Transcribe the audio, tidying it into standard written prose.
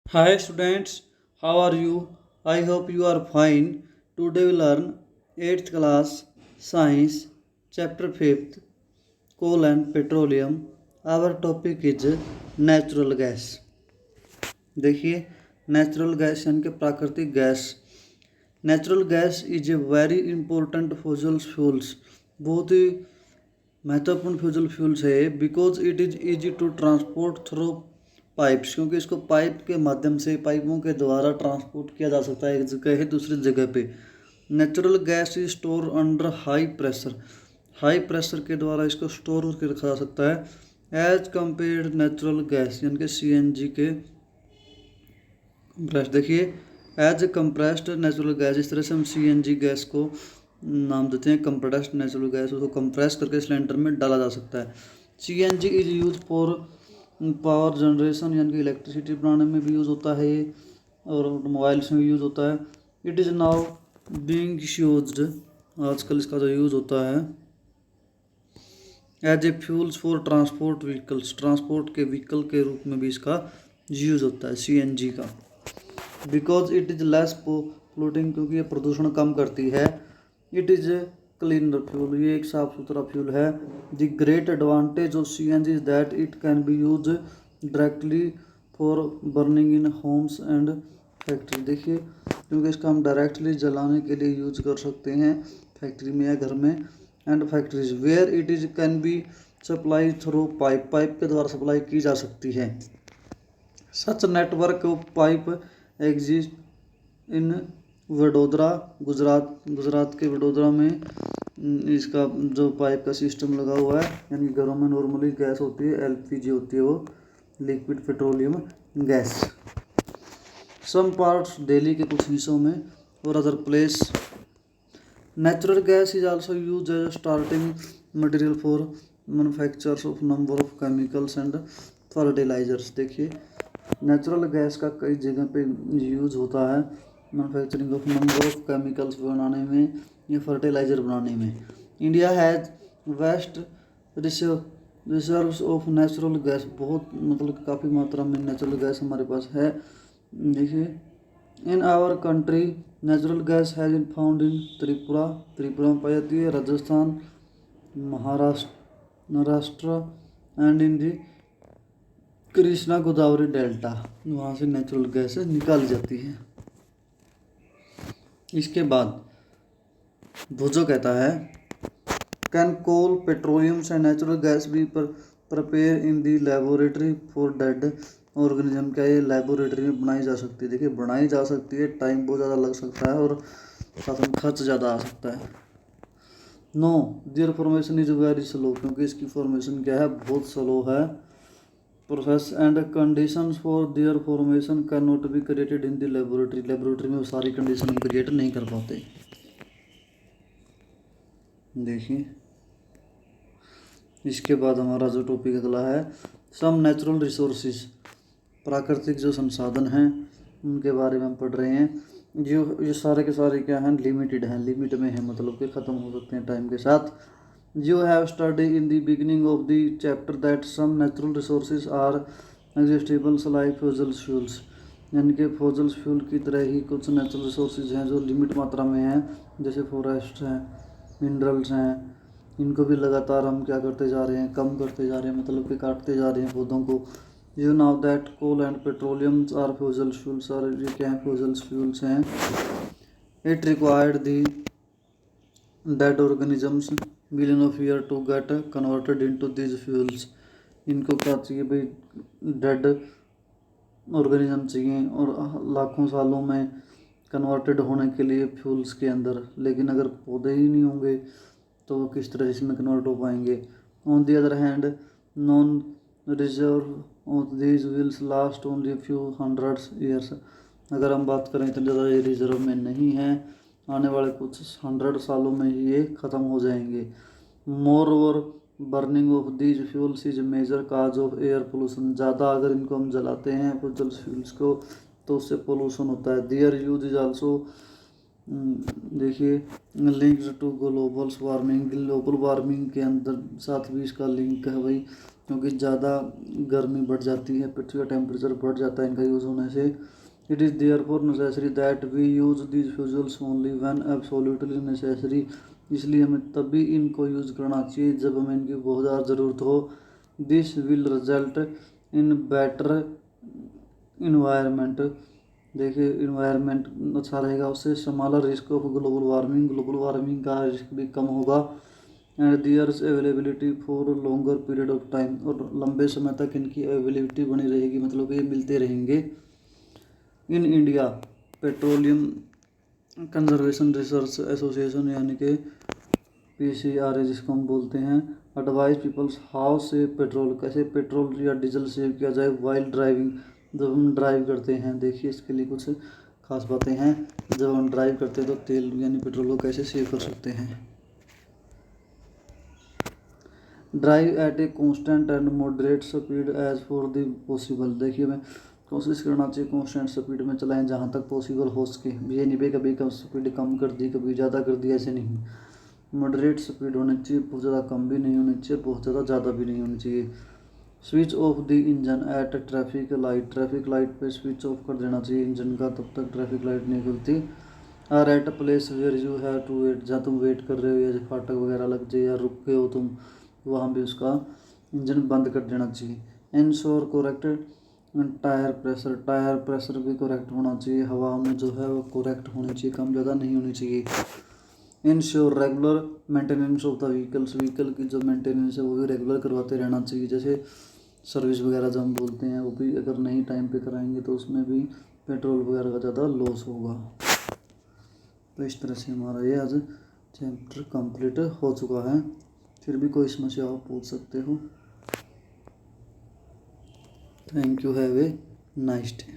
Hi students, how are you? I hope you are fine. Today we learn 8th class Science chapter 5th Coal and Petroleum. Our topic is natural gas. देखिए natural gas यानी कि प्राकृतिक गैस। Natural gas is a very important fossil fuels, बहुत ही महत्वपूर्ण fossil fuels है because it is easy to transport through pipes, क्योंकि इसको पाइप के माध्यम से पाइपों के द्वारा ट्रांसपोर्ट किया जा सकता है एक जगह है दूसरी जगह पे। Natural gas is store under high pressure, high pressure के द्वारा इसको स्टोर करके रखा जा सकता है एज कम्पेयर नेचुरल गैस यानी कि सीएनजी के कंप्रेस्ड। देखिए एज कंप्रेस्ड नेचुरल गैस, इस तरह से हम सीएनजी गैस को नाम देते हैं कंप्रेस्ड नेचुरल गैस। उसको कंप्रेस करके सिलेंडर में डाला जा सकता है। CNG is use for power generation यानी कि इलेक्ट्रिसिटी बनाने में भी यूज़ होता है ये, और मोबाइल्स में भी यूज़ होता है। It is now being used, आजकल इसका जो यूज़ होता है as a fuels for transport vehicles, transport के व्हीकल के रूप में भी इसका यूज़ होता है सीएनजी का। Because it is less polluting, क्योंकि ये प्रदूषण कम करती है। It is a cleaner fuel, ये एक साफ सुथरा फ्यूल है। The great advantage of CNG is that it can be use directly for burning in homes and factory. देखिए क्योंकि इसका हम डायरेक्टली जलाने के लिए यूज कर सकते हैं फैक्ट्री में या घर में, and factories where it is can be supply through pipe, pipe के द्वारा सप्लाई की जा सकती है। Such network of pipe exist in Vadodara, Gujarat के वडोदरा में इसका जो पाइप का सिस्टम लगा हुआ है। यानी घरों में नॉर्मली गैस होती है, एलपीजी होती है, वो liquid petroleum gas. Some parts Delhi के कुछ हिस्सों में और other place. Natural gas is also use as starting material for manufactures of number of chemicals and fertilizers. देखिए नेचुरल गैस का कई जगह पे यूज़ होता है manufacturing of number of chemicals बनाने में या फर्टिलाइज़र बनाने में। India has vast reserves of natural gas, बहुत मतलब काफ़ी मात्रा में नेचुरल गैस हमारे पास है। देखिए in our country natural gas has been found in Tripura, Tripura में पाई जाती है, Rajasthan, Maharashtra and in the Krishna Godavari delta, वहाँ से नेचुरल गैस निकाली जाती है। इसके बाद भुजो कहता है can coal petroleums and natural gas भी prepare in the laboratory for dead organism. क्या ये लेबोरेटरी में बनाई जा सकती है? देखिए बनाई जा सकती है, टाइम बहुत ज़्यादा लग सकता है और साथ में खर्च ज़्यादा आ सकता है। No their formation is very slow, क्योंकि इसकी फॉर्मेशन क्या है, बहुत स्लो है। Process and conditions for their formation can not be created in the laboratory, laboratory में वो सारी कंडीशन हम क्रिएट नहीं कर पाते। देखिए इसके बाद हमारा जो टॉपिक अगला है सम नेचुरल रिसोर्सेज, प्राकृतिक जो संसाधन हैं उनके बारे में हम पढ़ रहे हैं। जो ये सारे के सारे क्या हैं, लिमिटेड हैं, लिमिट में है, मतलब कि ख़त्म हो सकते हैं टाइम के साथ। You have studied in the beginning of the chapter that some natural resources are existable like fossil fuels, यानी कि फॉजल फ्यूल की तरह ही कुछ नेचुरल रिसोर्सेज हैं जो लिमिट मात्रा में हैं, जैसे फॉरेस्ट हैं, मिनरल्स हैं। इनको भी लगातार हम क्या करते जा रहे हैं, कम करते जा रहे हैं, मतलब कि काटते जा रहे हैं पौधों को। You know that coal and petroleums are fossil fuels, और ये क्या है, फॉजल फ्यूल्स हैं। It required the dead organisms million of year to get converted into these fuels. इनको क्या चाहिए भाई, डेड ऑर्गेनिज्म चाहिए और लाखों सालों में कन्वर्टेड होने के लिए फ्यूल्स के अंदर। लेकिन अगर पौधे ही नहीं होंगे तो वो किस तरह इसमें कन्वर्ट हो पाएंगे। On the other hand known reserve of these will last only few hundreds years. अगर हम बात करें इतने ज़्यादा ये रिजर्व में नहीं है, आने वाले कुछ 100 सालों में ही ये ख़त्म हो जाएंगे। Moreover burning of these fuels is major cause of air pollution, ज़्यादा अगर इनको हम जलाते हैं फॉसिल फ्यूल्स को तो उससे पोल्यूशन होता है। देयर यूज इज आल्सो, देखिए linked to global warming, global warming के अंदर साथ भी इसका लिंक है भाई। क्योंकि ज़्यादा गर्मी बढ़ जाती है, पृथ्वी का टेम्परेचर बढ़ जाता है इनका यूज़ होने से। It is therefore necessary that we use these fossils only when absolutely necessary, इसलिए हमें तभी इनको यूज़ करना चाहिए जब हमें इनकी बहुत ज़्यादा ज़रूरत हो। This will result in better environment, देखिए इन्वायरमेंट अच्छा रहेगा, उससे smaller risk of global warming का रिस्क भी कम होगा। And theirs availability for longer period of time, और लंबे समय तक इनकी अवेलेबिलिटी बनी रहेगी, मतलब ये मिलते रहेंगे। In India petroleum conservation research association यानी कि PCRA जिसको हम बोलते हैं, एडवाइज पीपल्स हाउ से पेट्रोल, कैसे पेट्रोल या डीजल सेव किया जाए वाइल ड्राइविंग, जब हम ड्राइव करते हैं। देखिए इसके लिए कुछ खास बातें हैं, जब हम ड्राइव करते हैं तो तेल यानी पेट्रोल को कैसे सेव कर सकते हैं। Drive at a constant and moderate speed as far the possible, देखिए हमें कोशिश करना चाहिए कॉन्स्टेंट स्पीड में चलाएं जहाँ तक पॉसिबल हो सके, ये नहीं भाई कभी कम स्पीड कम कर दी कभी ज़्यादा कर दी, ऐसे नहीं। मॉडरेट स्पीड होनी चाहिए, बहुत ज़्यादा कम भी नहीं होनी चाहिए, बहुत ज़्यादा ज़्यादा भी नहीं होनी चाहिए। Switch off the engine at traffic light पे स्विच ऑफ कर देना चाहिए इंजन का, तब तक ट्रैफिक लाइट नहीं खुलती। Or at a place where you have to wait, जहाँ तुम वेट कर रहे हो या फाटक वगैरह लग जाए या रुक गए हो तुम, वहाँ भी उसका इंजन बंद कर देना चाहिए। इंश्योर करेक्ट टायर प्रेशर भी करेक्ट होना चाहिए, हवा में जो है वो करेक्ट होनी चाहिए, कम ज़्यादा नहीं होनी चाहिए। Ensure regular maintenance of the vehicle की जो मेंटेनेंस है वो भी रेगुलर करवाते रहना चाहिए, जैसे सर्विस वगैरह जो हम बोलते हैं वो भी अगर नहीं टाइम पे कराएंगे तो उसमें भी पेट्रोल वगैरह का ज़्यादा लॉस होगा। तो इस तरह से हमारा ये आज चैप्टर कंप्लीट हो चुका है। फिर भी कोई समस्या हो पूछ सकते हो। Thank you, have a nice day.